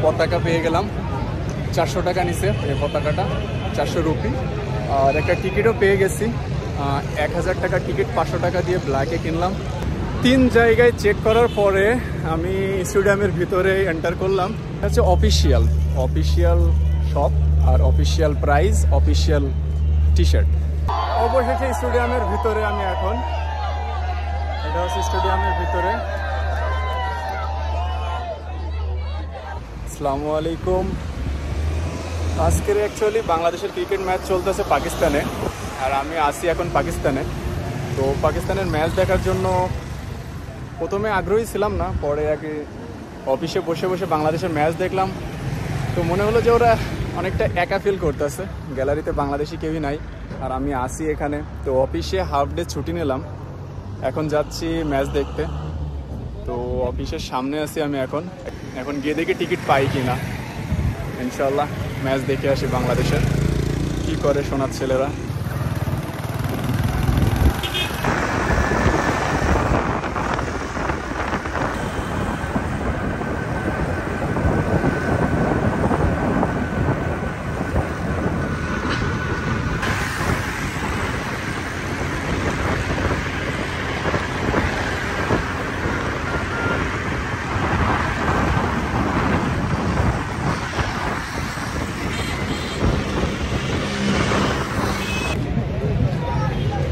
পতাকা পেয়ে গেলাম। 400 টাকা নিছে এই পতাকাটা, 400 রুপি। আর একটা টিকিটও পেয়ে গেছি, 1000 টাকা টিকিট 500 টাকা দিয়ে ব্ল্যাকে কিনলাম। 3 জায়গায় চেক করার পরে আমি স্টেডিয়ামের ভিতরে এন্টার করলাম। এটা হচ্ছে অফিসিয়াল শপ আর official price, official T shirt. অবশেষে স্টেডিয়ামের ভিতরে আমি এখন, এটা হচ্ছে স্টেডিয়ামের ভিতরে। আসসালামু আলাইকুম। আজকের অ্যাকচুয়ালি বাংলাদেশের ক্রিকেট ম্যাচ চলতেছে পাকিস্তানে, আর আমি আসি এখন পাকিস্তানে। তো পাকিস্তানের ম্যাচ দেখার জন্য প্রথমে আগ্রহী ছিলাম না, পরে আগে অফিসে বসে বসে বাংলাদেশের ম্যাচ দেখলাম। তো মনে হলো যে ওরা অনেকটা একা ফিল করতেছে, গ্যালারিতে বাংলাদেশি কেউই নাই, আর আমি আসি এখানে। তো অফিসে হাফ ডে ছুটি নিলাম, এখন যাচ্ছি ম্যাচ দেখতে। তো অফিসের সামনে আছি আমি এখন গিয়ে দেখি টিকিট পাই কি না। ইনশাল্লাহ ম্যাচ দেখে আসি বাংলাদেশের, কি করে সোনার ছেলেরা।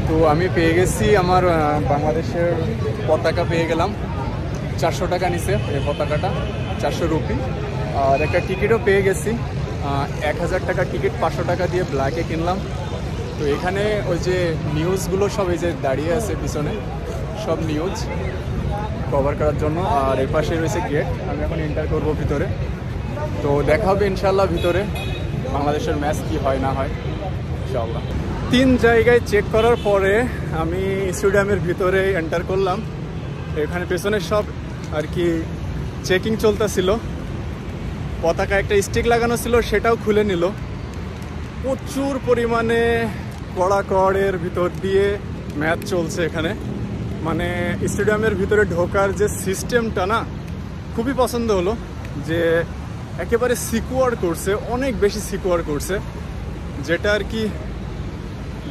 তো আমি পেয়ে গেছি আমার বাংলাদেশের পতাকা পেয়ে গেলাম। 400 টাকা নিছে এই পতাকাটা, 400 রুপি। আর একটা টিকিটও পেয়ে গেছি, 1000 টাকা টিকিট 500 টাকা দিয়ে ব্ল্যাকে কিনলাম। তো এখানে ওই যে নিউজগুলো সব এই যে দাঁড়িয়ে আছে পিছনে, সব নিউজ কভার করার জন্য। আর এর পাশে রয়েছে গেট, আমি এখন এন্টার করব ভিতরে। তো দেখা হবে ইনশাল্লাহ ভিতরে বাংলাদেশের ম্যাচ কি হয় না হয় ইনশাল্লাহ। 3 জায়গায় চেক করার পরে আমি স্টেডিয়ামের ভিতরে এন্টার করলাম। এখানে পেছনে সব আর কি চেকিং চলতেছিল। পতাকা একটা স্টিক লাগানো ছিল, সেটাও খুলে নিল। প্রচুর পরিমাণে কড়াকড়ের ভিতর দিয়ে ম্যাচ চলছে এখানে। মানে স্টেডিয়ামের ভিতরে ঢোকার যে সিস্টেমটা না, খুবই পছন্দ হলো। যে একেবারে সিকিউর করছে, অনেক বেশি সিকিউর করছে, যেটা আর কি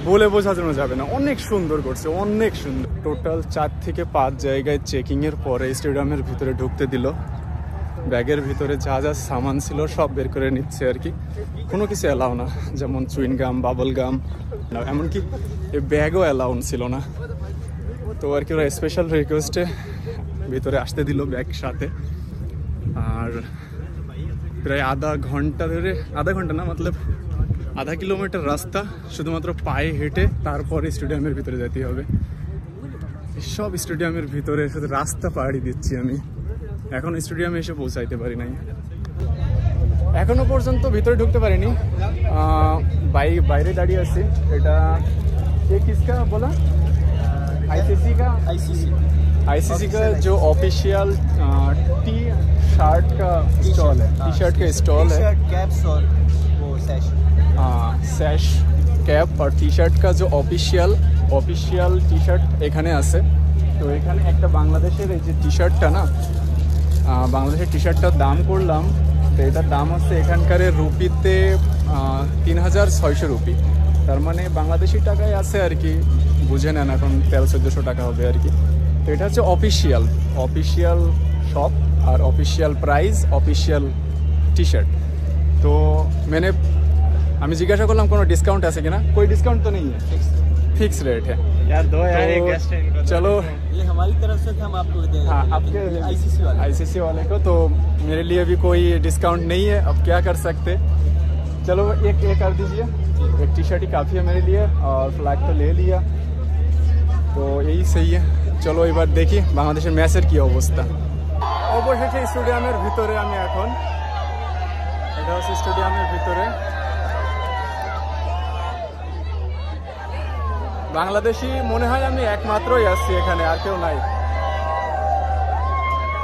বলে বোঝানো যাবে না। অনেক সুন্দর করছে, অনেক সুন্দর। টোটাল 4 থেকে 5 জায়গায় চেকিংয়ের পরে স্টেডিয়ামের ভিতরে ঢুকতে দিল। ব্যাগের ভিতরে যা যা সামান ছিল সব বের করে নিচ্ছে আর কি। কোনো কিছু অ্যালাউ না, যেমন চুইন গাম, বাবল গাম, এমনকি এই ব্যাগও অ্যালাউ ছিল না। তো আর কি ওরা স্পেশাল রিকোয়েস্টে ভিতরে আসতে দিল ব্যাগ সাথে। আর প্রায় আধা ঘন্টা না, মতলব আধা কিলোমিটার রাস্তা শুধুমাত্র পায়ে হেঁটে তারপরে স্টেডিয়ামের ভিতরে যেতে হবে। সব স্টেডিয়ামের ভিতরে শুধু রাস্তা পাড়ি দিচ্ছি আমি, এখন স্টেডিয়ামে এসে পৌঁছাইতে পারি নাই, এখনো পর্যন্ত ভিতরে ঢুকতে পারিনি। বাইরে দাঁড়িয়ে আছি। এটা কিসকা বলা? आईसीसी का जो ऑफिशियल टी शर्ट का स्टॉल है, टी शर्ट का स्टॉल है। कैप्स और वो सैश कैप और टी शर्ट का जो ऑफिशियल टी शर्ट এখানে আছে। তো এখানে একটা বাংলাদেশের এই যে টি শার্টটা না, বাংলাদেশের টি শার্টটার দাম করলাম। তো এটার দাম হচ্ছে এখানকার রুপিতে 3600 রুপি। তার মানে বাংলাদেশি টাকায় আছে আর কি, বুঝে নেন এখন 1300-1400 টাকা হবে আর কি। তো এটা হচ্ছে অফিসিয়াল শপ আর official price, official T shirt. তো আমি জিজ্ঞাসা করলাম কোনো ডিসকাউंट আছে কিনা। कोई डिस्काउंट तो नहीं है, फिक्स रेट है यार। चलो ये हमारी तरफ से हम आपको दे रहे हैं। हाँ, आपके आईसीसी वाले को। तो मेरे लिए भी कोई डिस्काउंट नहीं है, अब क्या कर सकते। चलो एक कर दीजिए, एक टी शर्ट ही काफ़ी है मेरे लिए, और फ्लैग तो ले लिया, तो यही सही है। চলো এবার দেখি বাংলাদেশের ম্যাচের কি অবস্থা। অবশেষে স্টেডিয়ামের ভিতরে আমি এখন, এটা হচ্ছে স্টেডিয়ামের ভিতরে। বাংলাদেশি মনে হয় আমি একমাত্রই আসছি এখানে, আর কেউ নাই।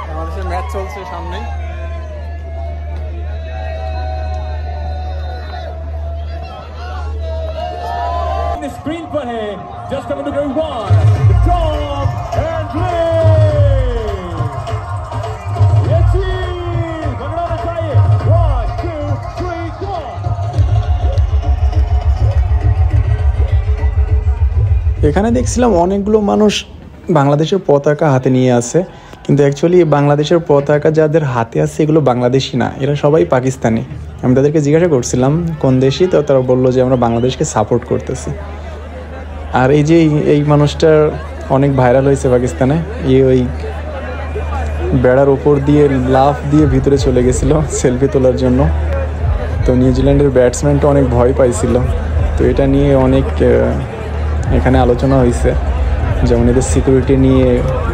বাংলাদেশের ম্যাচ চলছে সামনে। स्क्रीन पर है just number 1 top and play. ये चीज बगड़ा चाहिए। এখানে দেখছিলাম অনেকগুলো মানুষ বাংলাদেশের পতাকা হাতে নিয়ে আছে, কিন্তু অ্যাকচুয়ালি বাংলাদেশের পতাকা যাদের হাতে আছে এগুলো বাংলাদেশি না, এরা সবাই পাকিস্তানি। আমি তাদেরকে জিজ্ঞাসা করছিলাম কোন দেশি, তো তারা বললো যে আমরা বাংলাদেশকে সাপোর্ট করতেছি। আর এই যে এই মানুষটা অনেক ভাইরাল হয়েছে পাকিস্তানে, ওই বেড়ার ওপর দিয়ে লাফ দিয়ে ভিতরে চলে গেছিলো সেলফি তোলার জন্য। তো নিউজিল্যান্ডের ব্যাটসম্যানটা অনেক ভয় পাইছিল, তো এটা নিয়ে অনেক এখানে আলোচনা হয়েছে। যেমন এদের সিকিউরিটি নিয়ে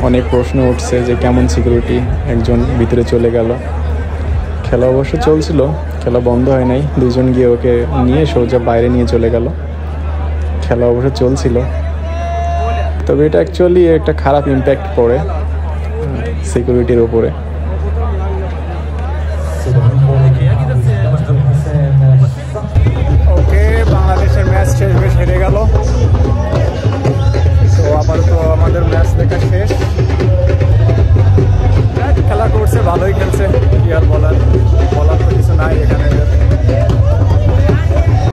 অনেক প্রশ্ন উঠছে যে কেমন সিকিউরিটি, একজন ভিতরে চলে গেল। খেলা অবশ্য চলছিল, খেলা বন্ধ হয় নাই, দুজন গিয়ে ওকে নিয়ে সোজা বাইরে নিয়ে চলে গেল। খেলা অবশ্য চলছিল, তবে এটা অ্যাকচুয়ালি একটা খারাপ ইম্প্যাক্ট পড়ে সিকিউরিটির ওপরে।